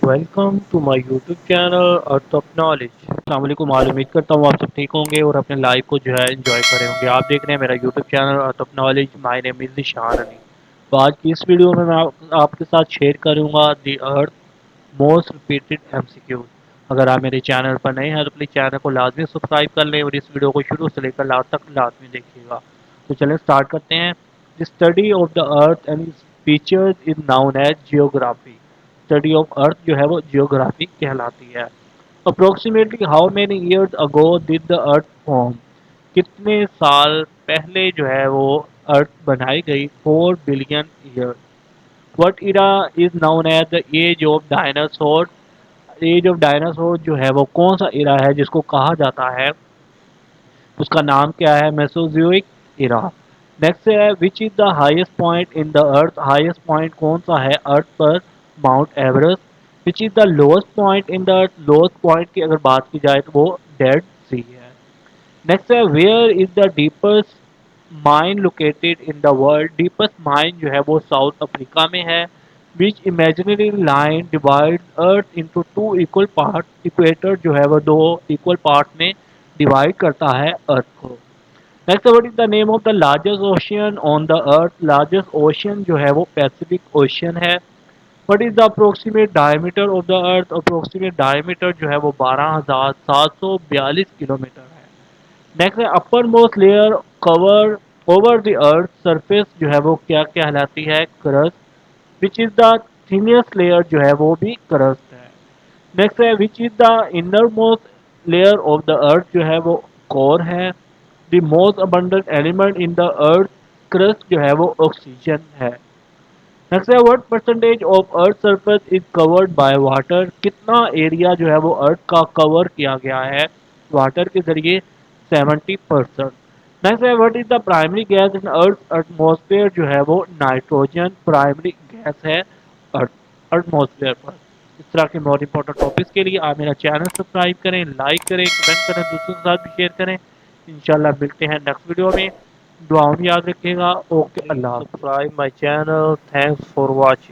Welcome to my YouTube channel Earth of Knowledge. السلام علیکم، امید کرتا ہوں آپ سب ٹھیک ہوں گے اور اپنے لائف کو جو ہے انجوائے کرے ہوں گے۔ آپ دیکھ رہے ہیں میرا YouTube channel Earth of Knowledge. My name is Nishan Ali. تو آج کی اس ویڈیو میں آپ کے ساتھ شیئر کروں گا دی ارتھ موسٹ ریپیٹڈ ایم سی کیو۔ اگر آپ میرے چینل پر نئے ہیں تو پلیز چینل کو لازمی سبسکرائب کر لیں اور اس ویڈیو کو شروع سے لے کر لاسٹ تک لازمی دیکھیے گا۔ تو چلیں سٹارٹ کرتے ہیں۔ The study of the earth and features is known as geography. Study of earth جو ہے وہ جیوگرافی کہلاتی ہے۔ Approximately how many years ago ڈڈ the earth form? کتنے سال پہلے جو ہے وہ ارتھ بنائی گئی؟ 4 billion year. What era is known as the age of dinosaur? Age of dinosaur جو ہے وہ کون سا ایرا ہے جس کو کہا جاتا ہے، اس کا نام کیا ہے؟ میسوزوئک ایرا۔ نیکسٹ ہے which is the highest point in the earth? Highest point کون سا ہے ارتھ پر؟ Mount Everest. Which is the lowest point in the earth? Lowest point کی اگر بات کی جائے تو وہ ڈیڈ سی ہے۔ نیکسٹ ہے where is the deepest mine located in the world? Deepest mine جو ہے وہ ساؤتھ افریقہ میں ہے۔ Which imaginary line divide earth into two equal part? Equator جو ہے وہ دو ایکول پارٹ میں ڈیوائڈ کرتا ہے ارتھ کو۔ Next what is the name of the largest ocean on the earth? Largest ocean جو ہے وہ پیسفک اوشین ہے۔ What is the approximate diameter of the earth? Approximate diameter جو ہے وہ 12,742 کلو میٹر ہے۔ نیکسٹ ہے uppermost layer cover over the earth surface جو ہے وہ کیا کہلاتی ہے؟ Crust. Which is the تھینسٹ layer جو ہے وہ بھی کرسٹ ہے۔ نیکسٹ ہے which is the innermost layer of the earth? جو ہے وہ کور ہے۔ The most abundant element in the earth crust جو ہے وہ آکسیجن ہے۔ نیکسٹ ہے what percentage of earth surface is covered by water? کتنا ایریا جو ہے وہ ارتھ کا کور کیا گیا ہے واٹر کے ذریعے؟ 70%۔ نیکسٹ ہے what is the primary gas in earth atmosphere? جو ہے وہ نائٹروجن پرائمری گیس ہے ارتھ ایٹماسفیئر پر۔ اس طرح کے مور امپورٹنٹ ٹاپکس کے لیے آپ میرا چینل سبسکرائب کریں، لائک کریں، کمنٹ کریں، دوسروں کے ساتھ بھی شیئر کریں۔ انشاءاللہ ملتے ہیں نیکسٹ ویڈیو میں۔ دعاؤں میں یاد رکھیے گا۔ اوکے، اللہ حافظ۔ Subscribe my channel. Thanks for watching.